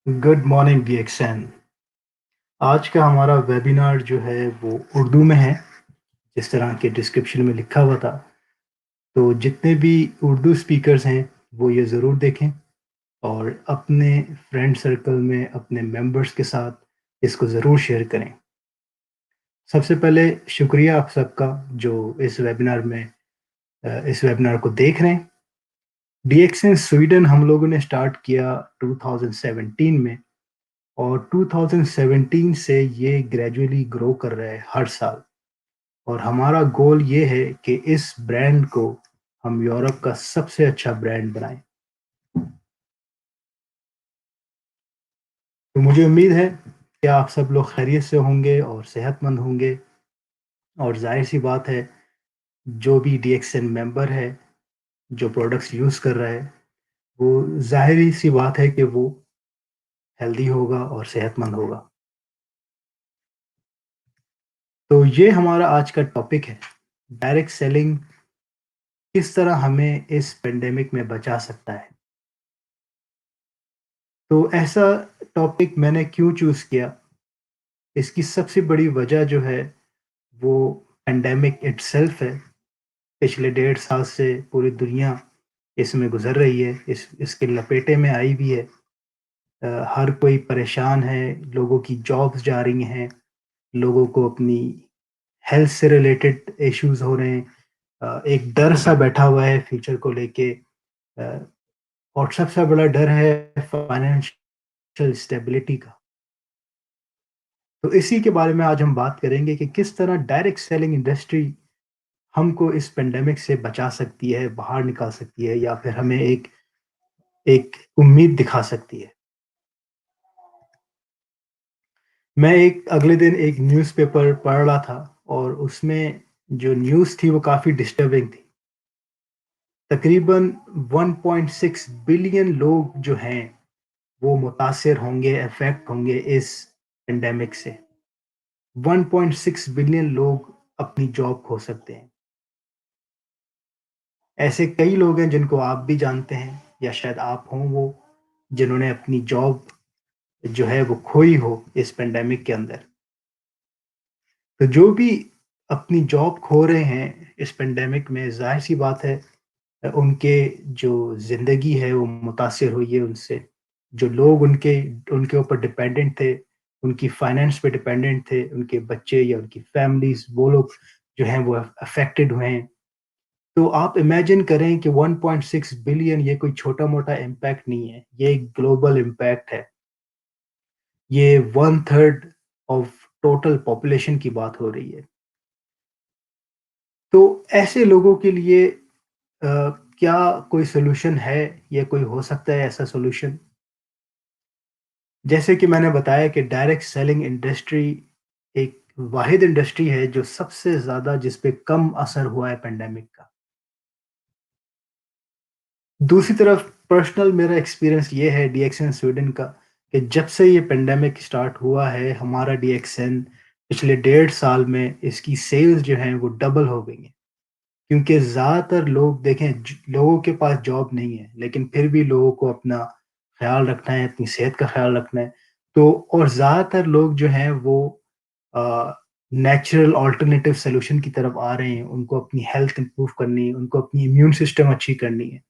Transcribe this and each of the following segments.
Good morning DXN. आज का हमारा वेबिनार जो है वो उर्दू में है, जिस तरह के डिस्क्रिप्शन में लिखा हुआ था। तो जितने भी उर्दू स्पीकर्स हैं वो ये ज़रूर देखें और अपने फ्रेंड सर्कल में अपने मेंबर्स के साथ इसको ज़रूर शेयर करें। सबसे पहले शुक्रिया आप सबका जो इस वेबिनार को देख रहे हैं। डीएक्सएन स्वीडन हम लोगों ने स्टार्ट किया 2017 में, और 2017 से ये ग्रेजुअली ग्रो कर रहा है हर साल। और हमारा गोल ये है कि इस ब्रांड को हम यूरोप का सबसे अच्छा ब्रांड बनाएं। तो मुझे उम्मीद है कि आप सब लोग खैरियत से होंगे और सेहतमंद होंगे। और जाहिर सी बात है, जो भी डीएक्सएन मेंबर है, जो प्रोडक्ट्स यूज़ कर रहा है, वो जाहिर सी बात है कि वो हेल्दी होगा और सेहतमंद होगा। तो ये हमारा आज का टॉपिक है, डायरेक्ट सेलिंग किस तरह हमें इस पेंडेमिक में बचा सकता है। तो ऐसा टॉपिक मैंने क्यों चूज़ किया, इसकी सबसे बड़ी वजह जो है वो पेंडेमिक इटसेल्फ है। पिछले 1.5 साल से पूरी दुनिया इसमें गुजर रही है, इसके लपेटे में आई भी है। हर कोई परेशान है, लोगों की जॉब्स जा रही हैं, लोगों को अपनी हेल्थ से रिलेटेड इश्यूज हो रहे हैं। एक डर सा बैठा हुआ है फ्यूचर को लेके। अ, और सबसे बड़ा डर है फाइनेंशियल स्टेबिलिटी का। तो इसी के बारे में आज हम बात करेंगे कि किस तरह डायरेक्ट सेलिंग इंडस्ट्री हमको इस पेंडेमिक से बचा सकती है, बाहर निकाल सकती है, या फिर हमें एक एक उम्मीद दिखा सकती है। मैं एक अगले दिन एक न्यूज़पेपर पढ़ रहा था, और उसमें जो न्यूज़ थी वो काफ़ी डिस्टर्बिंग थी। तकरीबन 1.6 बिलियन लोग जो हैं वो मुतासिर होंगे, अफेक्ट होंगे इस पेंडेमिक से। 1.6 बिलियन लोग अपनी जॉब खो सकते हैं। ऐसे कई लोग हैं जिनको आप भी जानते हैं, या शायद आप हों वो, जिन्होंने अपनी जॉब जो है वो खोई हो इस पेंडेमिक के अंदर। तो जो भी अपनी जॉब खो रहे हैं इस पेंडेमिक में, जाहिर सी बात है उनके जो ज़िंदगी है वो मुतासिर हुई है उनसे। जो लोग उनके उनके ऊपर डिपेंडेंट थे, उनकी फाइनेंस पे डिपेंडेंट थे, उनके बच्चे या उनकी फैमिलीज़, वो लोग जो हैं वो अफेक्टेड हुए हैं। तो आप इमेजिन करें कि 1.6 बिलियन ये कोई छोटा-मोटा इम्पैक्ट नहीं है, ये एक ग्लोबल इम्पैक्ट है। ये 1/3 ऑफ टोटल पॉपुलेशन की बात हो रही है। तो ऐसे लोगों के लिए क्या कोई सॉल्यूशन है, या कोई हो सकता है ऐसा सॉल्यूशन? जैसे कि मैंने बताया कि डायरेक्ट सेलिंग इंडस्ट्री एक वाहिद इंडस्ट्री है जो सबसे ज़्यादा जिस पे कम असर हुआ है पेंडेमिक का। दूसरी तरफ पर्सनल मेरा एक्सपीरियंस ये है डीएक्सएन स्वीडन का, कि जब से ये पेंडेमिक स्टार्ट हुआ है, हमारा डीएक्सएन पिछले 1.5 साल में इसकी सेल्स जो हैं वो डबल हो गई हैं। क्योंकि ज़्यादातर लोग देखें, लोगों के पास जॉब नहीं है, लेकिन फिर भी लोगों को अपना ख्याल रखना है, अपनी सेहत का ख्याल रखना है। तो और ज़्यादातर लोग जो हैं वो नेचुरल ऑल्टरनेटिव सोल्यूशन की तरफ आ रहे हैं। उनको अपनी हेल्थ इंप्रूव करनी है, उनको अपनी इम्यून सिस्टम अच्छी करनी है।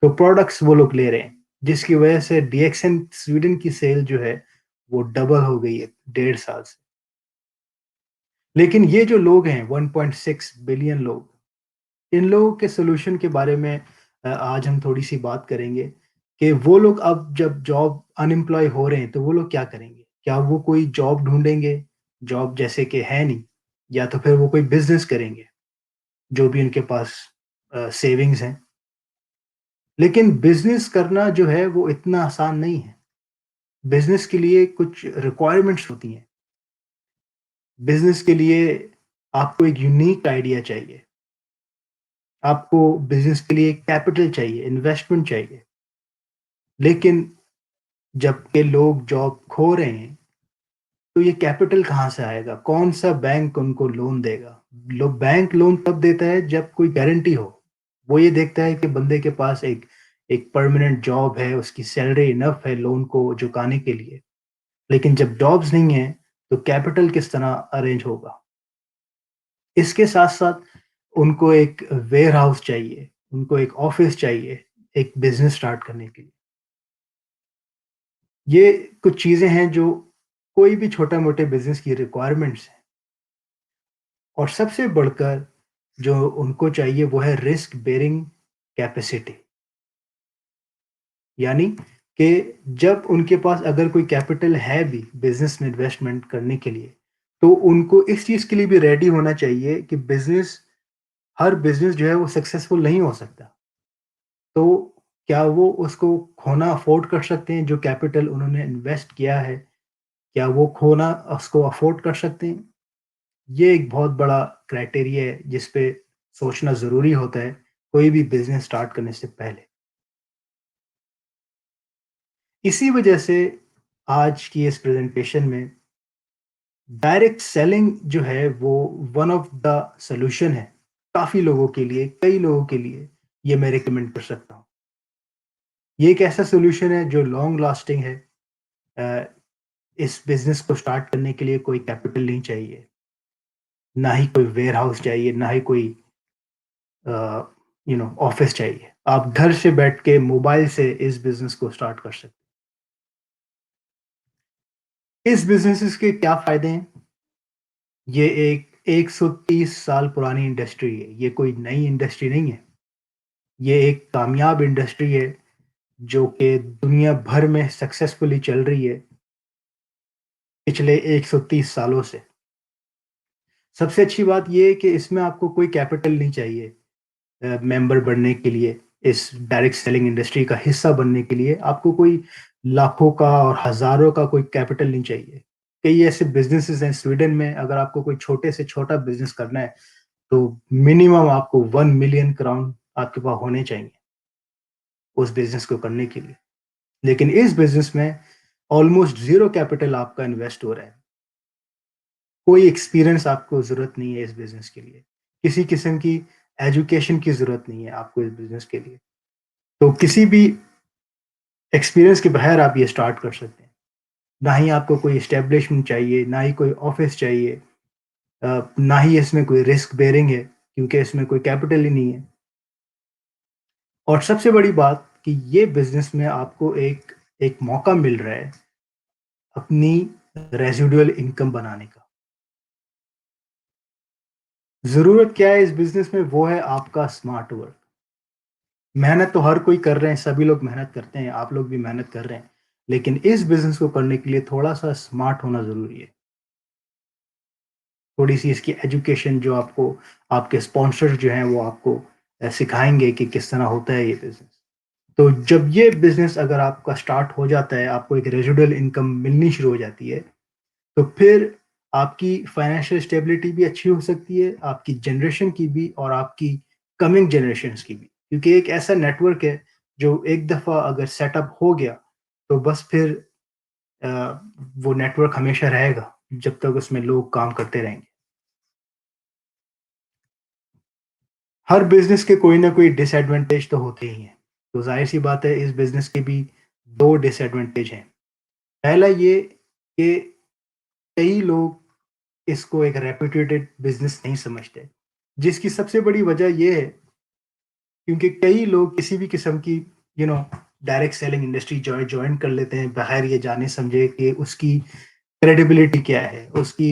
तो प्रोडक्ट्स वो लोग ले रहे हैं, जिसकी वजह से डीएक्सएन स्वीडन की सेल जो है वो डबल हो गई है 1.5 साल से। लेकिन ये जो लोग हैं 1.6 बिलियन लोग, इन लोगों के सॉल्यूशन के बारे में आज हम थोड़ी-सी बात करेंगे कि वो लोग अब जब जॉब अनएम्प्लॉय हो रहे हैं, तो वो लोग क्या करेंगे? क्या वो कोई जॉब ढूँढेंगे? जॉब जैसे कि है नहीं, या तो फिर वो कोई बिज़नेस करेंगे, जो भी उनके पास सेविंग्स हैं। लेकिन बिज़नेस करना जो है वो इतना आसान नहीं है। बिज़नेस के लिए कुछ रिक्वायरमेंट्स होती हैं। बिज़नेस के लिए आपको एक यूनिक आइडिया चाहिए। आपको बिज़नेस के लिए कैपिटल चाहिए, इन्वेस्टमेंट चाहिए। लेकिन जबकि लोग जॉब खो रहे हैं, तो ये कैपिटल कहाँ से आएगा? कौन-सा बैंक उनको लोन देगा? बैंक लोन तब देता है जब कोई गारंटी हो। वो ये देखता है कि बंदे के पास एक एक परमानेंट जॉब है, उसकी सैलरी इनफ है लोन को चुकाने के लिए। लेकिन जब जॉब्स नहीं है, तो कैपिटल किस तरह अरेंज होगा? इसके साथ-साथ उनको एक वेयरहाउस चाहिए, उनको एक ऑफ़िस चाहिए, एक बिज़नेस स्टार्ट करने के लिए। ये कुछ चीज़ें हैं जो कोई भी छोटा-मोटे बिज़नेस की रिक्वायरमेंट्स हैं। और सबसे बढ़कर जो उनको चाहिए वो है रिस्क बेयरिंग कैपेसिटी। यानी कि जब उनके पास अगर कोई कैपिटल है भी बिज़नेस में इन्वेस्टमेंट करने के लिए, तो उनको इस चीज़ के लिए भी रेडी होना चाहिए कि हर बिज़नेस जो है वो सक्सेसफुल नहीं हो सकता। तो क्या वो उसको खोना अफ़ोर्ड कर सकते हैं जो कैपिटल उन्होंने इन्वेस्ट किया है? क्या वो खोना उसको अफ़ोर्ड कर सकते हैं? ये एक बहुत बड़ा क्राइटेरिया है जिस पे सोचना ज़रूरी होता है, कोई भी बिज़नेस स्टार्ट करने से पहले। इसी वजह से आज की इस प्रेज़ेंटेशन में डायरेक्ट सेलिंग जो है वो वन ऑफ द सॉल्यूशन है, काफ़ी लोगों के लिए, कई लोगों के लिए ये मैं रिकमेंड कर सकता हूँ। ये एक ऐसा सॉल्यूशन है जो लॉन्ग लास्टिंग है। अ, इस बिज़नेस को स्टार्ट करने के लिए कोई कैपिटल नहीं चाहिए, ना ही कोई वेयरहाउस चाहिए, ना ही कोई ऑफ़िस चाहिए। आप घर से बैठ के मोबाइल से इस बिज़नेस को स्टार्ट कर सकते हैं। इस बिज़नेसेस के क्या फ़ायदे हैं? ये एक 130 साल पुरानी इंडस्ट्री है, ये कोई नई इंडस्ट्री नहीं है। ये एक कामयाब इंडस्ट्री है जो कि दुनिया भर में सक्सेसफुली चल रही है पिछले 130 सालों से। सबसे अच्छी बात ये है कि इसमें आपको कोई कैपिटल नहीं चाहिए मेंबर बनने के लिए, इस डायरेक्ट सेलिंग इंडस्ट्री का हिस्सा बनने के लिए आपको कोई लाखों का और हज़ारों का कोई कैपिटल नहीं चाहिए। कई ऐसे बिज़नेसेस हैं स्वीडन में, अगर आपको कोई छोटे से छोटा बिज़नेस करना है, तो मिनिमम आपको 1 मिलियन क्राउन आपके पास होने चाहिए, उस बिज़नेस को करने के लिए। लेकिन इस बिज़नेस में ऑलमोस्ट ज़ीरो कैपिटल आपका इन्वेस्ट हो रहा है। कोई एक्सपीरियंस आपको ज़रूरत नहीं है इस बिज़नेस के लिए। किसी किस्म की एजुकेशन की ज़रूरत नहीं है आपको इस बिज़नेस के लिए। तो किसी भी एक्सपीरियंस के बगैर आप ये स्टार्ट कर सकते हैं। ना ही आपको कोई एस्टेब्लिशमेंट चाहिए, ना ही कोई ऑफ़िस चाहिए, ना ही इसमें कोई रिस्क बेयरिंग है क्योंकि इसमें कोई कैपिटल ही नहीं है। और सबसे बड़ी बात कि ये बिज़नेस में आपको एक एक मौका मिल रहा है अपनी रेज़िडुअल इनकम बनाने का। ज़रूरत क्या है इस बिज़नेस में? वो है आपका स्मार्ट वर्क। मेहनत तो हर कोई कर रहे हैं, सभी लोग मेहनत करते हैं, आप लोग भी मेहनत कर रहे हैं। लेकिन इस बिज़नेस को करने के लिए थोड़ा-सा स्मार्ट होना ज़रूरी है। थोड़ी-सी इसकी एजुकेशन जो आपको आपके स्पॉन्सर्स जो हैं वो आपको सिखाएँगे कि किस तरह होता है ये बिज़नेस। तो जब ये बिज़नेस अगर आपका स्टार्ट हो जाता है, आपको एक रेज़िडुअल इनकम मिलनी शुरू हो जाती है, तो फिर आपकी फाइनेंशियल स्टेबिलिटी भी अच्छी हो सकती है, आपकी जनरेशन की भी और आपकी कमिंग जनरेशंस की भी। क्योंकि एक ऐसा नेटवर्क है जो एक दफ़ा अगर सेटअप हो गया, तो बस फिर अ, वो नेटवर्क हमेशा रहेगा, जब तक उसमें लोग काम करते रहेंगे। हर बिज़नेस के कोई ना कोई डिसएडवांटेज तो होते ही हैं। तो ज़ाहिर-सी बात है इस बिज़नेस के भी 2 डिसएडवांटेज हैं। पहला ये कि कई लोग इसको एक रेपुटेटेड बिज़नेस नहीं समझते, जिसकी सबसे बड़ी वजह ये है क्योंकि कई लोग किसी भी किस्म की you know direct selling industry join कर लेते हैं बगैर ये जाने समझे कि उसकी क्रेडिबिलिटी क्या है, उसकी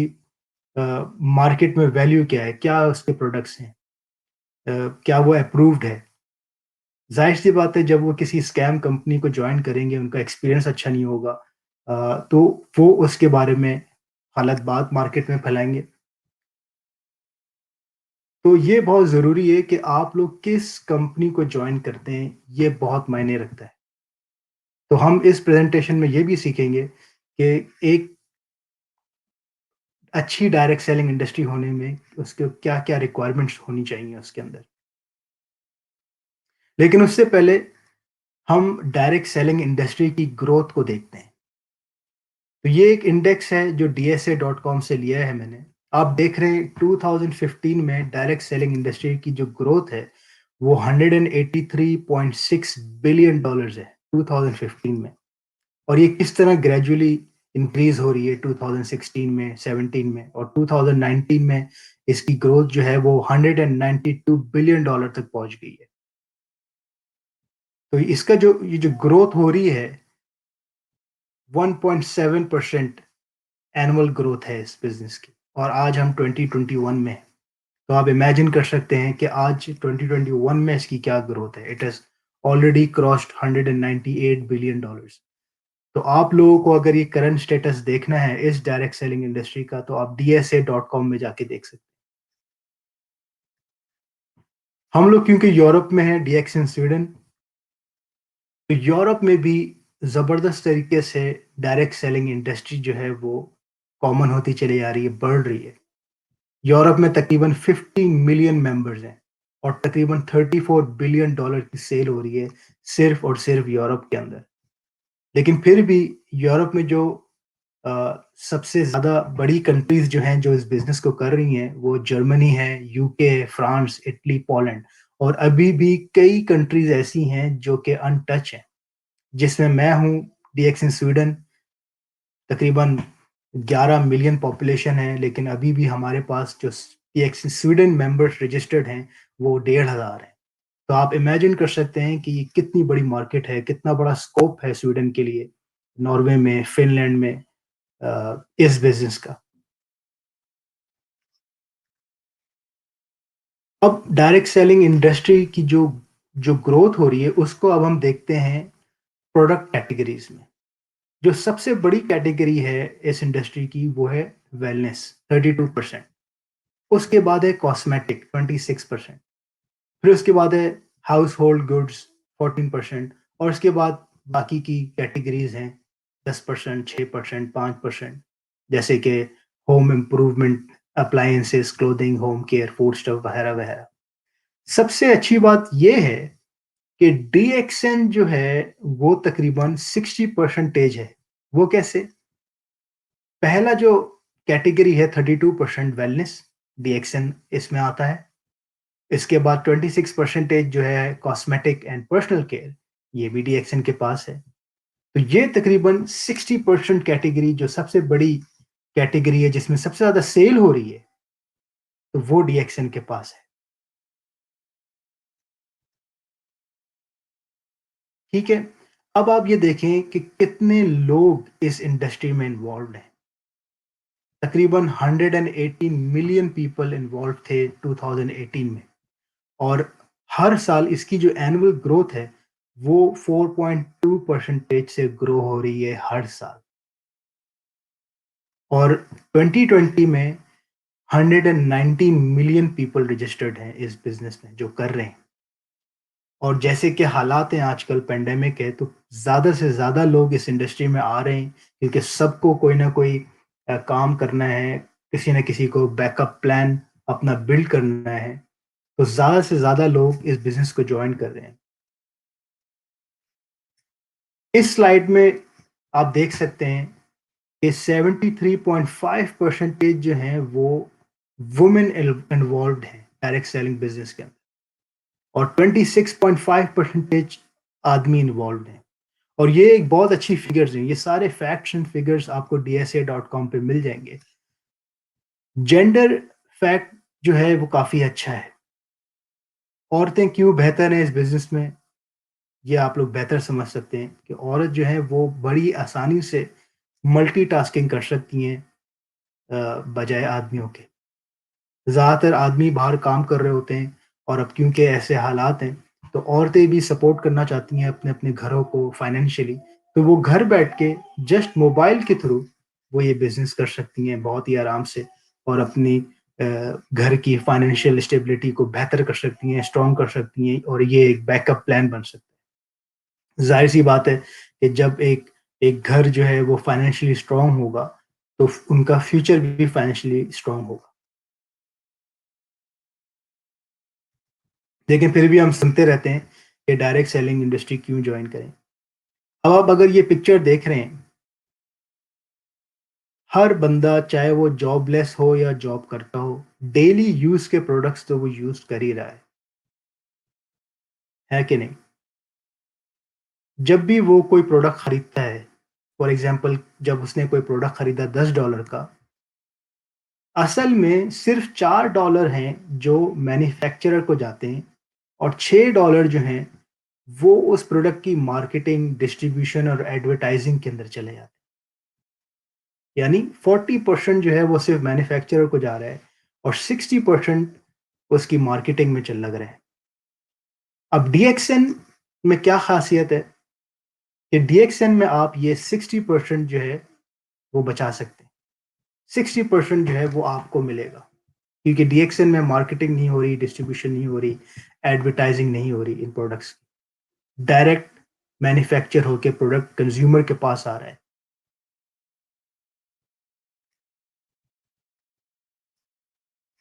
मार्केट में वैल्यू क्या है, क्या उसके प्रोडक्ट्स हैं, क्या वो अप्रूव्ड है। ज़ाहिर-सी बात है जब वो किसी स्कैम कंपनी को जॉइन करेंगे, उनका एक्सपीरियंस अच्छा नहीं होगा, तो वो उसके बारे में गलत बात मार्केट में फैलाएँगे। तो ये बहुत ज़रूरी है कि आप लोग किस कंपनी को जॉइन करते हैं, ये बहुत मायने रखता है। तो हम इस प्रेज़ेंटेशन में ये भी सीखेंगे कि एक अच्छी डायरेक्ट सेलिंग इंडस्ट्री होने में उसके क्या-क्या रिक्वायरमेंट्स होनी चाहिए उसके अंदर। लेकिन उससे पहले हम डायरेक्ट सेलिंग इंडस्ट्री की ग्रोथ को देखते हैं। तो ये एक इंडेक्स है जो DSA.com से लिया है मैंने। आप देख रहे हैं 2015 में डायरेक्ट सेलिंग इंडस्ट्री की जो ग्रोथ है, वो $183.6 बिलियन है 2015 में। और ये किस तरह ग्रेजुअली इंक्रीज हो रही है 2016 में, 17 में, और 2019 में इसकी ग्रोथ जो है वो $192 बिलियन तक पहुंच गई है। तो इसका जो ये जो ग्रोथ हो रही है 1.7% एनुअल ग्रोथ है इस बिजनेस की। और आज हम 2021 में हैं। तो आप इमेजिन कर सकते हैं कि आज 2021 में इसकी क्या ग्रोथ है। It has already crossed $198 billion. तो आप लोगों को अगर ये करंट स्टेटस देखना है इस डायरेक्ट सेलिंग इंडस्ट्री का, तो आप DSA.com में जाके देख सकते हैं। हम लोग क्योंकि यूरोप में हैं, DX इन स्वीडन, तो यूरोप में भी जबरदस्त तरीके से डायरेक्ट सेलिंग इंडस्ट्री जो है वो कॉमन होती चली जा रही है, बढ़ रही है। यूरोप में तकरीबन 50 मिलियन मेंबर्स हैं और तकरीबन $34 बिलियन की सेल हो रही है सिर्फ और सिर्फ यूरोप के अंदर। लेकिन फिर भी यूरोप में जो सबसे ज़्यादा बड़ी कंट्रीज जो हैं जो इस बिजनेस को कर रही हैं वो जर्मनी है, यूके है, फ्रांस, इटली, पोलैंड। और अभी भी कई कंट्रीज ऐसी हैं जो कि अनटच हैं, जिसमें मैं हूँ। DX इन स्वीडन तकरीबन 11 मिलियन पॉपुलेशन है, लेकिन अभी भी हमारे पास जो DX इन स्वीडन मेंबर्स रजिस्टर्ड हैं वो 1,500 हैं। तो आप इमेजिन कर सकते हैं कि ये कितनी बड़ी मार्केट है, कितना बड़ा स्कोप है स्वीडन के लिए, नॉर्वे में, फिनलैंड में, इस बिजनेस का। अब डायरेक्ट सेलिंग इंडस्ट्री की जो जो ग्रोथ हो रही है उसको अब हम देखते हैं प्रोडक्ट कैटेगरीज में। जो सबसे बड़ी कैटेगरी है इस इंडस्ट्री की वो है वेलनेस, 32%। उसके बाद है कॉस्मेटिक, 26%। फिर उसके बाद है हाउस होल्ड गुड्स, 14%। और उसके बाद बाकी की कैटेगरीज हैं 10%, 6%, 5%। जैसे कि home improvement, appliances, clothing, home care, food stuff वगैरह वगैरह। सबसे अच्छी बात यह है कि DXN जो है वो तकरीबन 60% है। वो कैसे? पहला जो कैटेगरी है 32% वेलनेस, DXN इसमें आता है। इसके बाद 26% जो है कॉस्मेटिक एंड पर्सनल केयर, ये भी DXN के पास है। तो ये तकरीबन 60% कैटेगरी जो सबसे बड़ी कैटेगरी है जिसमें सबसे ज्यादा सेल हो रही है, तो वो DXN के पास है। ठीक है। अब आप ये देखें कि कितने लोग इस इंडस्ट्री में इन्वॉल्व हैं। तकरीबन 180 मिलियन पीपल इन्वॉल्व थे 2018 में। और हर साल इसकी जो एनुअल ग्रोथ है वो 4.2% से ग्रो हो रही है हर साल। और 2020 में 119 मिलियन पीपल रजिस्टर्ड हैं इस बिजनेस में जो कर रहे हैं। और जैसे कि हालात हैं आजकल, पेंडेमिक है, तो ज़्यादा से ज़्यादा लोग इस इंडस्ट्री में आ रहे हैं क्योंकि सबको कोई ना कोई काम करना है, किसी न किसी को बैकअप प्लान अपना बिल्ड करना है। तो ज़्यादा से ज़्यादा लोग इस बिज़नेस को जॉइन कर रहे हैं। इस स्लाइड में आप देख सकते हैं कि 73.5% जो हैं वो वुमेन इन्वॉल्व हैं डायरेक्ट सेलिंग बिजनेस के अंदर। और 26.5% आदमी इन्वॉल्व हैं। और ये एक बहुत अच्छी फिगर्स हैं। ये सारे फैक्ट्स एंड फिगर्स आपको DSA.com पे मिल जाएंगे। जेंडर फैक्ट जो है वो काफ़ी अच्छा है। औरतें क्यों बेहतर हैं इस बिजनेस में, ये आप लोग बेहतर समझ सकते हैं कि औरत जो है वो बड़ी आसानी से मल्टीटास्किंग कर सकती हैं बजाय आदमियों के। ज़्यादातर आदमी बाहर काम कर रहे होते हैं और अब क्योंकि ऐसे हालात हैं तो औरतें भी सपोर्ट करना चाहती हैं अपने अपने घरों को फाइनेंशियली। तो वो घर बैठ के जस्ट मोबाइल के थ्रू वो ये बिजनेस कर सकती हैं बहुत ही आराम से। और अपनी घर की फाइनेंशियल स्टेबिलिटी को बेहतर कर सकती हैं, स्ट्रॉन्ग कर सकती हैं, और ये एक बैकअप प्लान बन सकता है। जाहिर सी बात है कि जब एक एक घर जो है वो फाइनेंशियली स्ट्रॉन्ग होगा तो उनका फ्यूचर भी फाइनेंशियली स्ट्रॉन्ग होगा। लेकिन फिर भी हम सुनते रहते हैं कि डायरेक्ट सेलिंग इंडस्ट्री क्यों ज्वाइन करें। अब आप अगर ये पिक्चर देख रहे हैं, हर बंदा चाहे वो जॉबलेस हो या जॉब करता हो, डेली यूज के प्रोडक्ट्स तो वो यूज कर ही रहा है। है कि नहीं? जब भी वो कोई प्रोडक्ट खरीदता है, फॉर एग्ज़ाम्पल जब उसने कोई प्रोडक्ट खरीदा $10 का, असल में सिर्फ़ $4 हैं जो मैन्युफैक्चरर को जाते हैं और $6 जो हैं, वो उस प्रोडक्ट की मार्केटिंग, डिस्ट्रीब्यूशन और एडवर्टाइज़िंग के अंदर चले जाते हैं। यानी 40% जो है वो सिर्फ़ मैन्युफैक्चरर को जा रहा है और 60% उसकी मार्केटिंग में चल लग रहा है। अब डीएक्सएन में क्या ख़ासियत है कि डीएक्सएन में आप ये 60% जो है वो बचा सकते हैं। 60% जो है वो आपको मिलेगा क्योंकि डीएक्सएन में मार्केटिंग नहीं हो रही, डिस्ट्रीब्यूशन नहीं हो रही, एडवर्टाइजिंग नहीं हो रही इन प्रोडक्ट्स की। डायरेक्ट मैन्युफैक्चर होके प्रोडक्ट कंज्यूमर के पास आ रहा है।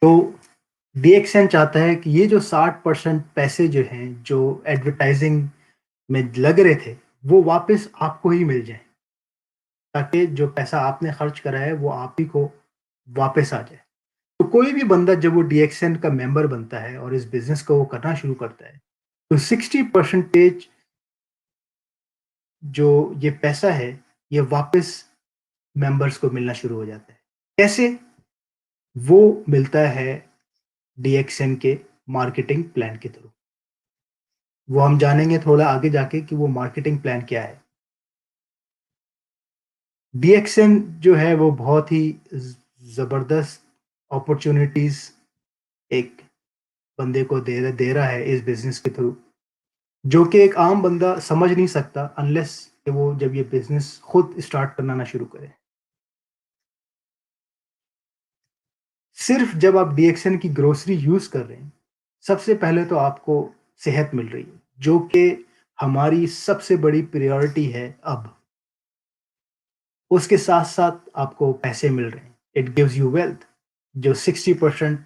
तो डीएक्सएन चाहता है कि ये जो 60% पैसे जो हैं, जो एडवर्टाइजिंग में लग रहे थे, वो वापस आपको ही मिल जाए, ताकि जो पैसा आपने खर्च करा है वो आप ही को वापस आ जाए। तो कोई भी बंदा जब वो डीएक्सएन का मेंबर बनता है और इस बिज़नेस को वो करना शुरू करता है, तो 60% जो ये पैसा है, ये वापस मेंबर्स को मिलना शुरू हो जाता है। कैसे? वो मिलता है डीएक्सएन के मार्केटिंग प्लान के थ्रू। वो हम जानेंगे थोड़ा आगे जाके कि वो मार्केटिंग प्लान क्या है। डीएक्सएन जो है वो बहुत ही ज़बरदस्त अपॉर्च्युनिटीज़ एक बंदे को दे रहा है इस बिज़नेस के थ्रू, जो कि एक आम बंदा समझ नहीं सकता अनलेस कि वो जब ये बिज़नेस खुद स्टार्ट करना ना शुरू करे। सिर्फ जब आप डीएक्सएन की ग्रोसरी यूज़ कर रहे हैं, सबसे पहले तो आपको सेहत मिल रही है, जो कि हमारी सबसे बड़ी प्रायोरिटी है अब। उसके साथ-साथ आपको पैसे मिल रहे हैं। It gives you wealth. जो 60%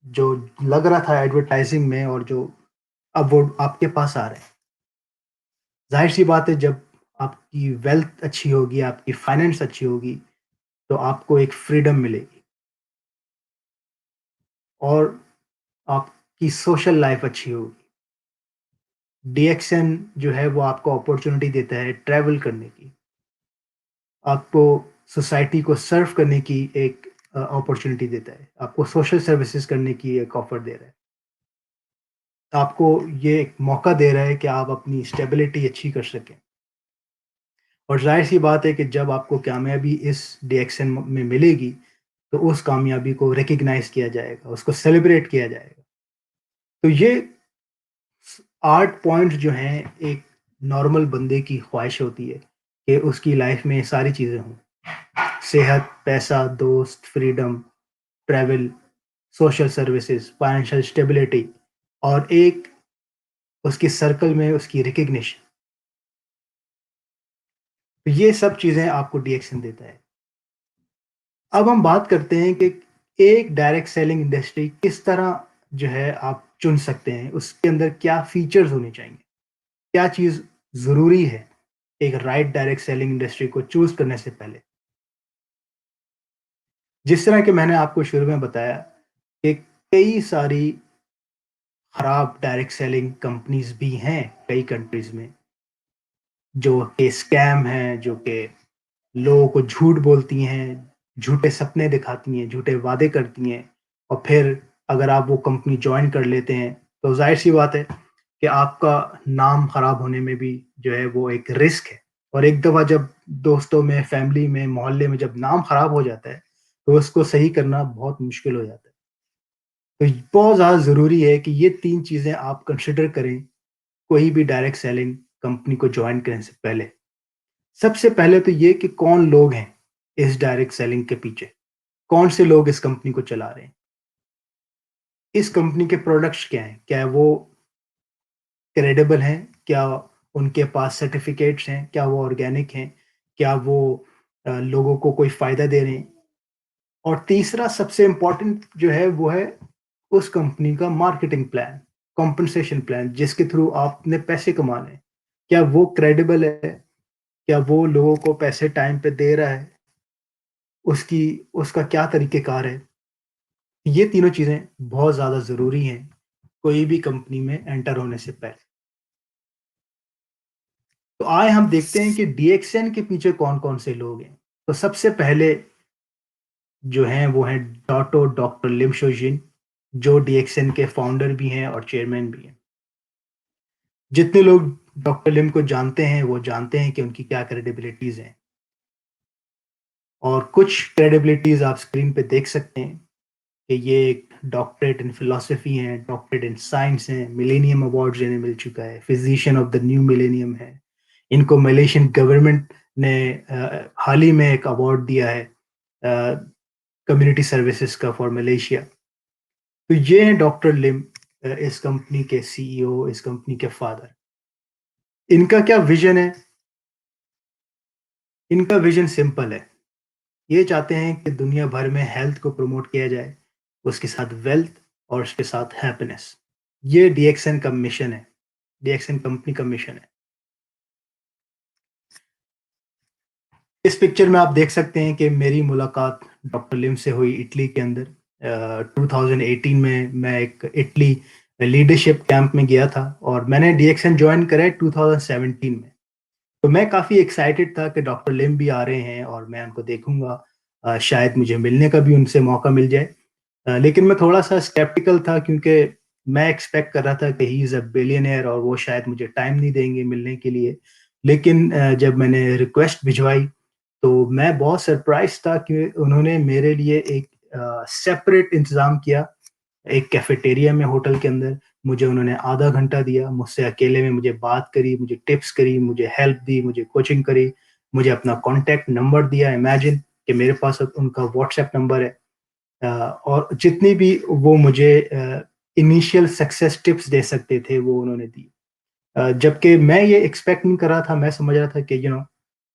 जो लग रहा था एडवर्टाइज़िंग में और जो अब वो आपके पास आ रहा है। ज़ाहिर-सी बात है जब आपकी वेल्थ अच्छी होगी, आपकी फाइनेंस अच्छी होगी, तो आपको एक फ्रीडम मिलेगी और आपकी सोशल लाइफ़ अच्छी होगी। डीएक्सएन जो है वो आपको अपॉर्च्युनिटी देता है ट्रैवल करने की, आपको सोसाइटी को सर्व करने की एक अपॉर्च्युनिटी देता है, आपको सोशल सर्विसेज़ करने की एक ऑफ़र दे रहा है। आपको ये एक मौका दे रहा है कि आप अपनी स्टेबिलिटी अच्छी कर सकें और ज़ाहिर-सी बात है कि जब आपको कामयाबी इस डीएक्सएन में मिलेगी, तो उस कामयाबी को रिकॉग्नाइज़ किया जाएगा, उसको सेलिब्रेट किया जाएगा। तो ये 8 पॉइंट्स जो हैं, एक नॉर्मल बंदे की ख्वाहिश होती है कि उसकी लाइफ़ में ये सारी चीज़ें हों। सेहत, पैसा, दोस्त, freedom, travel, social services, financial stability और एक उसके सर्कल में उसकी रिकॉग्निशन। तो ये सब चीज़ें आपको डीएक्सएन देता है। अब हम बात करते हैं कि एक डायरेक्ट सेलिंग इंडस्ट्री किस तरह जो है आप चुन सकते हैं, उसके अंदर क्या फीचर्स होने चाहिए? क्या चीज़ ज़रूरी है एक राइट डायरेक्ट सेलिंग इंडस्ट्री को चूज़ करने से पहले? जिस तरह कि मैंने आपको शुरू में बताया कि कई सारी खराब डायरेक्ट सेलिंग कंपनीज़ भी हैं कई कंट्रीज़ में, जो कि स्कैम हैं, जो कि लोगों को झूठ बोलती हैं, झूठे सपने दिखाती हैं, झूठे वादे करती हैं और फिर अगर आप वो कंपनी जॉइन कर लेते हैं, तो ज़ाहिर-सी बात है कि आपका नाम खराब होने में भी जो है वो एक रिस्क है और एक दफ़ा जब दोस्तों में, फैमिली में, मोहल्ले में जब नाम खराब हो जाता है, तो उसको सही करना बहुत मुश्किल हो जाता है। तो बहुत ज़्यादा ज़रूरी है कि ये 3 चीज़ें आप कंसिडर करें, कोई भी डायरेक्ट सेलिंग कंपनी को जॉइन करने से पहले। सबसे पहले तो ये कि कौन लोग हैं इस डायरेक्ट सेलिंग के पीछे? कौन से लोग इस कंपनी को चला रहे हैं? इस कंपनी के प्रोडक्ट्स क्या हैं? क्या वो क्रेडिबल हैं? क्या उनके पास सर्टिफ़िकेट्स हैं? क्या वो ऑर्गेनिक हैं? क्या वो लोगों को कोई फ़ायदा दे रहे हैं? और तीसरा सबसे इम्पोर्टेंट जो है वो है उस कंपनी का मार्केटिंग प्लान, कॉम्पेंसेशन प्लान जिसके थ्रू आपने पैसे कमाने हैं। क्या वो क्रेडिबल है? क्या वो लोगों को पैसे टाइम पे दे रहा है? उसकी उसका क्या तरीक़ेकार है? ये तीनों चीज़ें बहुत ज़्यादा ज़रूरी हैं कोई भी कंपनी में एंटर होने से पहले। तो आए हम देखते हैं कि डीएक्सएन के पीछे कौन-कौन से लोग हैं। तो सबसे पहले जो हैं वो हैं डॉक्टर लिम शोजिन, जो डीएक्सएन के फाउंडर भी हैं और चेयरमैन भी हैं। जितने लोग डॉक्टर लिम को जानते हैं, वो जानते हैं कि उनकी क्या क्रेडिबिलिटीज़ हैं। और कुछ क्रेडिबिलिटीज़ आप स्क्रीन पे देख सकते हैं कि ये एक डॉक्टरेट इन फिलॉसफी हैं, डॉक्टरेट इन साइंस हैं, मिलेनियम अवार्ड्स इन्हें मिल चुका है, physician of the new millennium है। इनको मलेशियन गवर्नमेंट ने हाल ही में एक अवार्ड दिया है कम्युनिटी सर्विसेज का फॉर मलेशिया। तो ये हैं डॉक्टर लिम, इस कंपनी के सीईओ, इस कंपनी के फादर। इनका क्या विजन है? इनका विजन सिंपल है। ये चाहते हैं कि दुनिया भर में हेल्थ को प्रमोट किया जाए, उसके साथ वेल्थ और उसके साथ हैप्पीनेस। ये डीएक्सएन का मिशन है, डीएक्सएन कंपनी का मिशन है। इस पिक्चर में आप देख सकते हैं कि मेरी मुलाकात डॉक्टर लिम से हुई इटली के अंदर। 2018 में मैं एक इटली लीडरशिप कैंप में गया था और मैंने डीएक्सएन ज्वाइन करा है 2017 में। तो मैं काफ़ी एक्साइटेड था कि डॉक्टर लिम भी आ रहे हैं और मैं उनको देखूंगा। शायद मुझे मिलने का भी उनसे मौका मिल जाए। लेकिन मैं थोड़ा-सा स्केप्टिकल था क्योंकि मैं एक्सपेक्ट कर रहा था कि ही इज़ अ बिलियनेयर और वो शायद मुझे टाइम नहीं देंगे मिलने के लिए। लेकिन जब मैंने रिक्वेस्ट भिजवाई, तो मैं बहुत सरप्राइज़ था कि उन्होंने मेरे लिए एक सेपरेट इंतज़ाम किया, एक कैफ़ेटेरिया में होटल के अंदर। मुझे उन्होंने आधा घंटा दिया, मुझसे अकेले में मुझे बात करी, मुझे टिप्स करी, मुझे हेल्प दी, मुझे कोचिंग करी, मुझे अपना कॉन्टैक्ट नंबर दिया। इमेजिन कि मेरे पास अब उनका व्हाट्सएप नंबर है। और जितनी भी वो मुझे इनिशियल सक्सेस टिप्स दे सकते थे वो उन्होंने दी। जबकि मैं ये एक्सपेक्ट नहीं कर रहा था, मैं समझ रहा था कि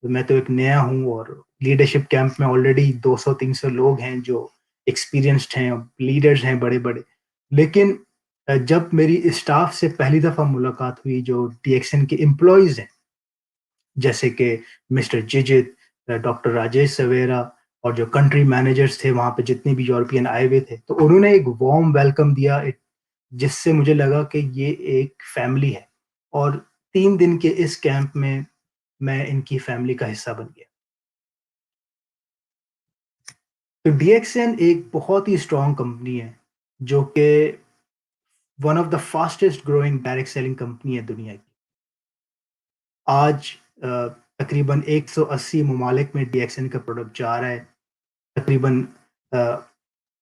मैं तो एक नया हूँ और लीडरशिप कैंप में ऑलरेडी 200-300 लोग हैं जो एक्सपीरियंस्ड हैं, लीडर्स हैं बड़े-बड़े। लेकिन जब मेरी स्टाफ से पहली दफ़ा मुलाकात हुई जो डीएक्सएन के एम्प्लॉइज़ हैं, जैसे कि मिस्टर जिजित, डॉक्टर राजेश सवेरा और जो कंट्री मैनेजर्स थे वहाँ पे जितने भी यूरोपियन आए हुए थे, तो उन्होंने एक वार्म वेलकम दिया जिससे मुझे लगा कि ये एक फैमिली है। और 3 दिन के इस कैंप में मैं इनकी फैमिली का हिस्सा बन गया। तो डीएक्सएन एक बहुत ही स्ट्रॉन्ग कंपनी है, जो कि one of the fastest growing direct selling company है दुनिया की। आज अ, तकरीबन 180 ममालिक में डीएक्सएन का प्रोडक्ट जा रहा है। तकरीबन अ,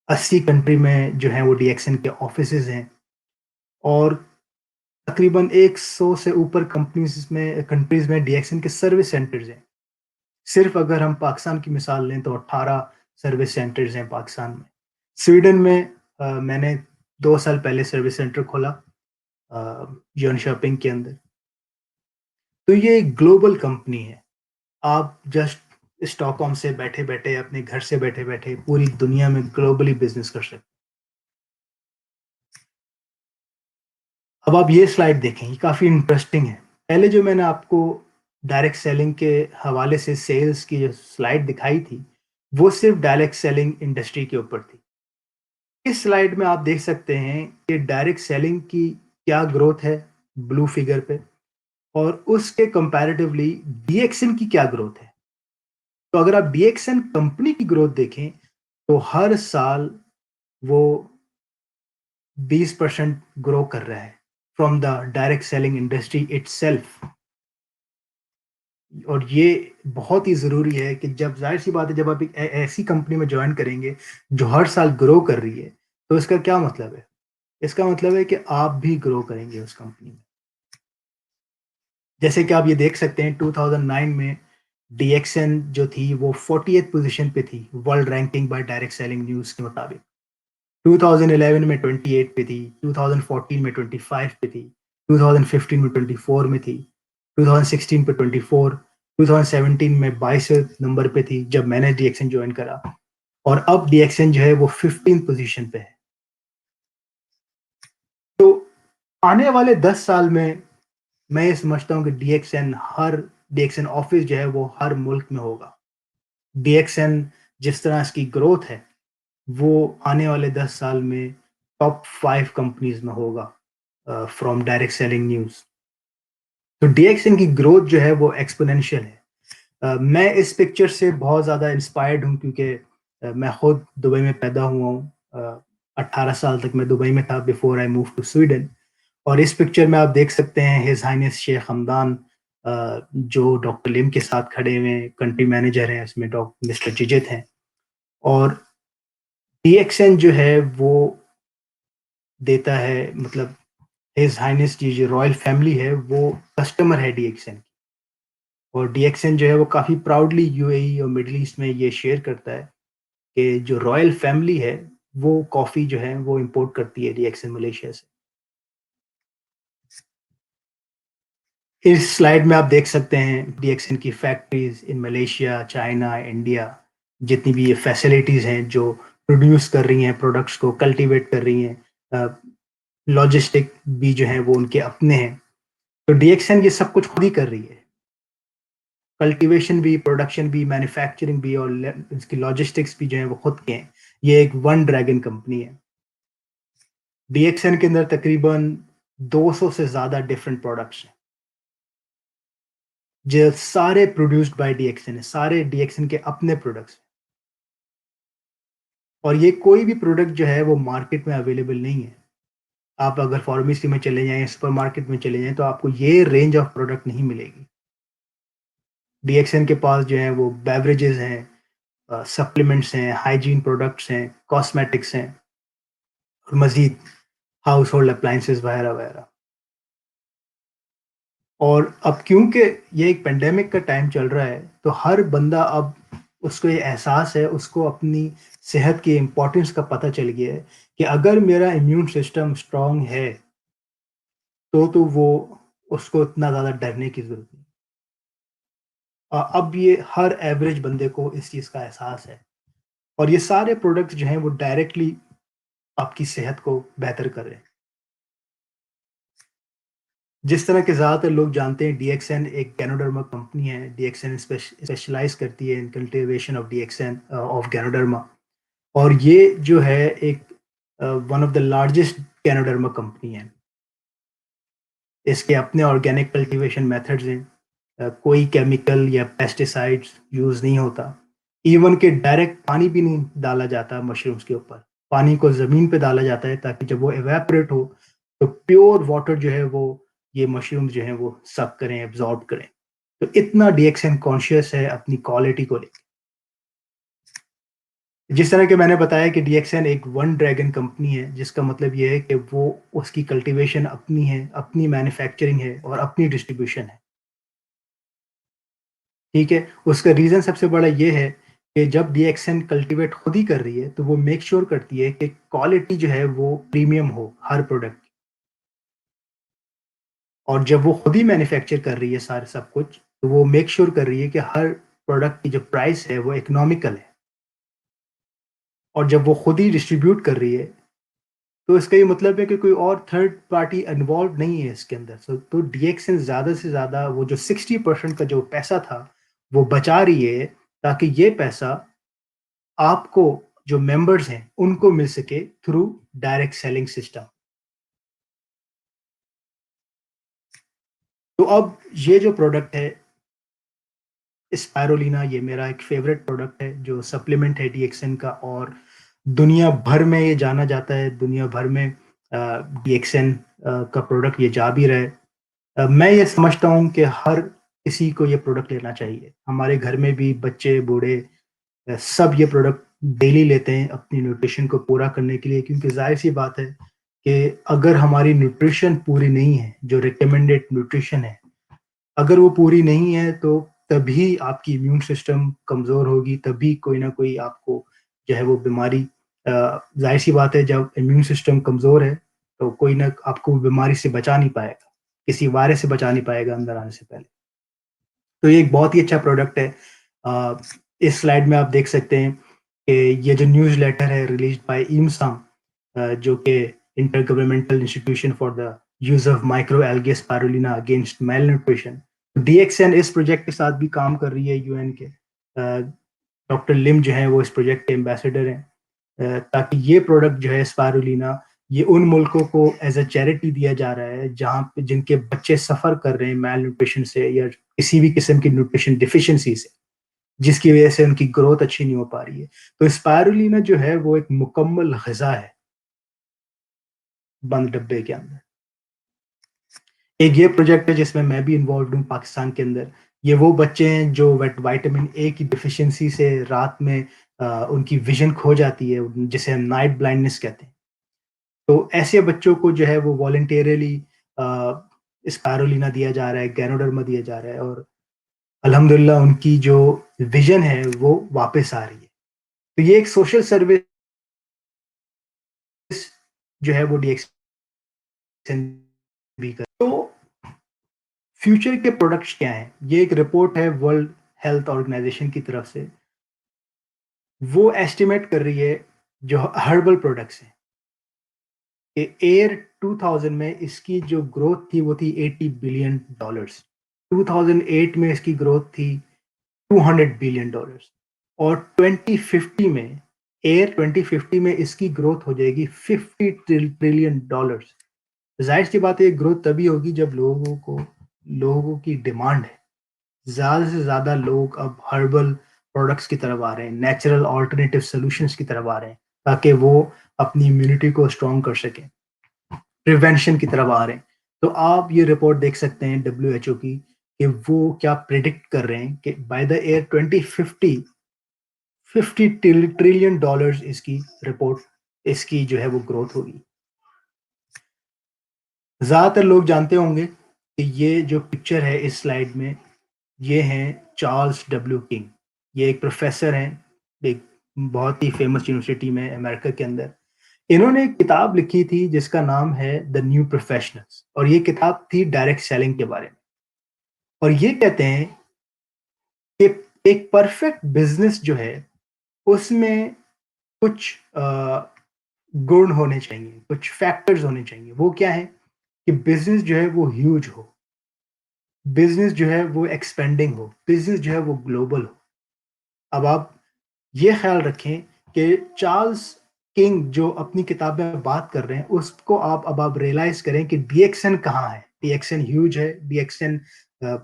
80 कंट्री में जो है वो डीएक्सएन के ऑफिसेज़ हैं और तकरीबन 100 से ऊपर कंट्रीज़ में डीएक्सएन के सर्विस सेंटर्स हैं। सिर्फ अगर हम पाकिस्तान की मिसाल लें तो 18 सर्विस सेंटर्स हैं पाकिस्तान में। स्वीडन में मैंने 2 साल पहले सर्विस सेंटर खोला जॉनशॉपिंग के अंदर। तो ये एक ग्लोबल कंपनी है। आप जस्ट स्टॉकहोम से बैठे-बैठे, अपने घर से बैठे-बैठे पूरी दुनिया में ग्लोबली बिज़नेस कर सकते। अब आप ये स्लाइड देखें, ये काफ़ी इंटरेस्टिंग है। पहले जो मैंने आपको डायरेक्ट सेलिंग के हवाले से सेल्स की जो स्लाइड दिखाई थी, वो सिर्फ डायरेक्ट सेलिंग इंडस्ट्री के ऊपर थी। इस स्लाइड में आप देख सकते हैं कि डायरेक्ट सेलिंग की क्या ग्रोथ है ब्लू फिगर पे और उसके कंपैरेटिवली डीएक्सएन की क्या ग्रोथ है। तो अगर आप डीएक्सएन कंपनी की ग्रोथ देखें, तो हर साल वो 20% ग्रो कर रहा है from the direct selling industry itself. और ये बहुत ही ज़रूरी है कि जब ज़ाहिर-सी बात है जब आप एक ऐसी कंपनी में जॉइन करेंगे, जो हर साल ग्रो कर रही है, तो इसका क्या मतलब है? इसका मतलब है कि आप भी ग्रो करेंगे उस कंपनी में। जैसे कि आप ये देख सकते हैं 2009 में डीएक्सएन जो थी वो 40th पोज़ीशन पे थी world ranking bye direct selling news के मुताबिक। 2011 में 28 पे थी, 2014 में 25 पे थी, 2015 में 24 में थी, 2016 पे 24, 2017 में 22वें नंबर पे थी जब मैंने डीएक्सएन जॉइन करा और अब डीएक्सएन जो है वो 15th पोज़ीशन पे है। तो आने वाले 10 साल में मैं ये समझता हूँ कि डीएक्सएन ऑफिस जो है वो हर मुल्क में होगा। डीएक्सएन जिस तरह इसकी ग्रोथ है, वो आने वाले 10 साल में टॉप 5 कंपनीज में होगा फ्रॉम डायरेक्ट सेलिंग न्यूज़। तो डीएक्सएन की ग्रोथ जो है वो एक्सपोनेंशियल है। मैं इस पिक्चर से बहुत ज़्यादा इंस्पायर्ड हूँ क्योंकि मैं खुद दुबई में पैदा हुआ हूँ। 18 साल तक मैं दुबई में था before I move to Sweden. और इस पिक्चर में आप देख सकते हैं हिज हाइनेस शेख हमदान, जो डॉक्टर लिम के साथ खड़े हुए कंट्री मैनेजर हैं, इसमें डॉक्टर मिस्टर जिजित हैं। और डीएक्सएन जो है वो देता है, मतलब हिज हाइनेस की जो रॉयल फैमिली है वो कस्टमर है डीएक्सएन। और डीएक्सएन जो है वो काफ़ी प्राउडली यूएई और मिडिल ईस्ट में ये शेयर करता है कि जो रॉयल फैमिली है वो कॉफ़ी जो है वो इंपोर्ट करती है डीएक्सएन मलेशिया से। इस स्लाइड में आप देख सकते हैं डीएक्सएन की factories in Malaysia, China, India, जितनी भी ये फैसिलिटीज़ हैं जो प्रोड्यूस कर रही हैं प्रोडक्ट्स को, कल्टीवेट कर रही हैं। लॉजिस्टिक भी जो है वो उनके अपने हैं। तो डीएक्सएन ये सब कुछ खुद ही कर रही है, कल्टीवेशन भी, प्रोडक्शन भी, मैन्युफैक्चरिंग भी, और इसकी लॉजिस्टिक्स भी जो है वो खुद के हैं। ये एक वन ड्रैगन कंपनी है। डीएक्सएन के अंदर तकरीबन 200 से ज़्यादा डिफरेंट प्रोडक्ट्स हैं जो सारे प्रोड्यूस्ड बाय डीएक्सएन है, सारे डीएक्सएन के अपने प्रोडक्ट्स। और ये कोई भी प्रोडक्ट जो है वो मार्केट में अवेलेबल नहीं है। आप अगर फार्मेसी में चले जाएं, सुपर मार्केट में चले जाएं, तो आपको ये रेंज ऑफ प्रोडक्ट नहीं मिलेगी। डीएक्सएन के पास जो है वो बेवरेजेस हैं, सप्लीमेंट्स हैं, हाइजीन प्रोडक्ट्स हैं, कॉस्मेटिक्स हैं, और मजीद हाउस होल्ड अप्लाइंसेस वगैरह वगैरह। और अब क्योंकि ये एक पेंडेमिक का टाइम चल रहा है, तो हर बंदा अब उसको ये एहसास है, उसको अपनी सेहत की इम्पोर्टेंस का पता चल गया है कि अगर मेरा इम्यून सिस्टम स्ट्रांग है तो वो उसको इतना ज़्यादा डरने की ज़रूरत नहीं। अब ये हर एवरेज बंदे को इस चीज़ का एहसास है। और ये सारे प्रोडक्ट्स जो हैं वो डायरेक्टली आपकी सेहत को बेहतर कर रहे हैं। जिस तरह के ज़्यादातर लोग जानते हैं, डीएक्सएन एक गैनोडर्मा कंपनी है। डीएक्सएन स्पेशलाइज करती है in cultivation of DXN of ganoderma. और ये जो है एक one of the largest ganoderma company है। इसके अपने ऑर्गेनिक कल्टीवेशन मेथड्स हैं। कोई केमिकल या पेस्टिसाइड्स यूज़ नहीं होता। इवन के डायरेक्ट पानी भी नहीं डाला जाता मशरूम्स के ऊपर। पानी को ज़मीन पे डाला जाता है ताकि जब वो इवेपोरेट हो तो प्योर वाटर जो है वो ये मशरूम्स जो है वो सक करें, एब्जॉर्ब करें। तो इतना डीएक्सएन कॉन्शियस है अपनी क्वालिटी को लेकर। जिस तरह के मैंने बताया कि डीएक्सएन एक वन ड्रैगन कंपनी है, जिसका मतलब ये है कि वो उसकी कल्टीवेशन अपनी है, अपनी मैन्युफैक्चरिंग है और अपनी डिस्ट्रीब्यूशन है। ठीक है? उसका रीज़न सबसे बड़ा ये है कि जब डीएक्सएन कल्टीवेट खुद ही कर रही है, तो वो मेक श्योर करती है कि क्वालिटी जो है वो प्रीमियम हो हर प्रोडक्ट की। और जब वो खुद ही मैन्युफैक्चर कर रही है सारे सब कुछ, तो वो मेक श्योर कर रही है कि हर प्रोडक्ट की जो प्राइस है वो इकोनॉमिकल है। और जब वो खुद ही डिस्ट्रीब्यूट कर रही है, तो इसका ये मतलब है कि कोई और थर्ड पार्टी इन्वॉल्व नहीं है इसके अंदर। तो डीएक्सएन ज़्यादा से ज़्यादा वो जो 60% का जो पैसा था, वो बचा रही है ताकि ये पैसा आपको, जो मेंबर्स हैं, उनको मिल सके थ्रू डायरेक्ट सेलिंग सिस्टम। तो अब ये जो प्रोडक्ट है स्पायरुलिना, ये मेरा एक फेवरेट प्रोडक्ट है जो सप्लीमेंट है डीएक्सएन का। और दुनिया भर में ये जाना जाता है, दुनिया भर में डीएक्सएन का प्रोडक्ट ये जा भी रहा है। मैं ये समझता हूँ कि हर किसी को ये प्रोडक्ट लेना चाहिए। हमारे घर में भी बच्चे, बूढ़े, सब ये प्रोडक्ट डेली लेते हैं अपनी न्यूट्रिशन को पूरा करने के लिए, क्योंकि जाहिर सी बात है कि अगर हमारी न्यूट्रिशन पूरी नहीं है, जो रिकमेंडेड न्यूट्रिशन है, अगर वो पूरी नहीं है, तो तभी आपकी इम्यून सिस्टम कमज़ोर होगी, तभी कोई ना कोई आपको जो है वो बीमारी, जाहिर सी बात है जब इम्यून सिस्टम कमज़ोर है तो कोई ना आपको बीमारी से बचा नहीं पाएगा, किसी वायरस से बचा नहीं पाएगा अंदर आने से पहले। तो ये एक बहुत ही अच्छा प्रोडक्ट है। अ, इस स्लाइड में आप देख सकते हैं कि ये जो न्यूज़ लेटर है रिलीज्ड बाय IMSAM, जो कि inter governmental institution for the use of micro algae spirulina against mal nutrition. DXN इस प्रोजेक्ट के साथ भी काम कर रही है, यूएन के। डॉक्टर लिम जो है वो इस प्रोजेक्ट के एम्बेसडर हैं, ताकि ये प्रोडक्ट जो है स्पारुलिना ये उन मुल्कों को एज़ अ चैरिटी दिया जा रहा है जहाँ पे जिनके बच्चे सफ़र कर रहे हैं मैल न्यूट्रिशन से या किसी भी किस्म की न्यूट्रिशन डिफिशियंसी से, जिसकी वजह से उनकी ग्रोथ अच्छी नहीं हो पा रही है। तो स्पाइरुलिना जो है वो एक मुकम्मल ग़िज़ा है, बंद डब्बे के अंदर। एक ये प्रोजेक्ट है जिसमें मैं भी इन्वॉल्वड हूँ पाकिस्तान के अंदर। ये वो बच्चे हैं जो विटामिन ए की डिफिशियंसी से रात में उनकी विज़न खो जाती है, जिसे हम नाइट ब्लाइंडनेस कहते हैं। तो ऐसे बच्चों को जो है वो वॉलंटियरली अ, स्पाइरुलिना दिया जा रहा है, गैनोडर्मा दिया जा रहा है और अल्हम्दुलिल्लाह उनकी जो विज़न है वो वापस आ रही है। तो ये एक सोशल सर्विस जो है वो डीएक्सन भी कर तो फ्यूचर के प्रोडक्ट्स क्या हैं? ये एक रिपोर्ट है वर्ल्ड हेल्थ ऑर्गेनाइजेशन की तरफ से। वो एस्टिमेट कर रही है जो हर्बल प्रोडक्ट्स हैं, कि ईयर 2000 में इसकी जो ग्रोथ थी वो थी 80 बिलियन डॉलर्स। 2008 में इसकी ग्रोथ थी 200 बिलियन डॉलर्स और 2050 में इसकी ग्रोथ हो जाएगी 50 ट्रिलियन डॉलर्स। जाहिर सी बात है ये ग्रोथ तभी होगी जब लोगों की डिमांड है। ज़्यादा से ज़्यादा लोग अब हर्बल प्रोडक्ट्स की तरफ आ रहे हैं, नेचुरल अल्टरनेटिव सॉल्यूशंस की तरफ आ रहे हैं, ताकि वो अपनी इम्यूनिटी को स्ट्रॉन्ग कर सकें, प्रिवेंशन की तरफ आ रहे हैं। तो आप ये रिपोर्ट देख सकते हैं डब्ल्यूएचओ की कि वो क्या प्रिडिक्ट कर रहे हैं कि by the year 2050 50 trillion dollars इसकी जो है वो ग्रोथ होगी। ज़्यादातर लोग जानते होंगे कि ये जो पिक्चर है इस स्लाइड में, ये हैं चार्ल्स डब्ल्यू किंग। ये एक प्रोफेसर हैं, एक बहुत ही फेमस यूनिवर्सिटी में अमेरिका के अंदर। इन्होंने एक किताब लिखी थी जिसका नाम है द न्यू प्रोफेशनल्स और ये किताब थी डायरेक्ट सेलिंग के बारे में। और ये कहते हैं कि एक परफेक्ट बिजनेस जो है उसमें कुछ गुण होने चाहिए, कुछ फैक्टर्स होने चाहिए। वो क्या है कि बिजनेस जो है वो ह्यूज हो, बिजनेस जो है वो एक्सपेंडिंग हो, बिजनेस जो है वो ग्लोबल हो। अब आप ये ख्याल रखें कि चार्ल्स किंग जो अपनी किताब में बात कर रहे हैं उसको अब आप रियलाइज करें कि डीएक्सएन कहाँ है। डीएक्सएन ह्यूज है, डीएक्सएन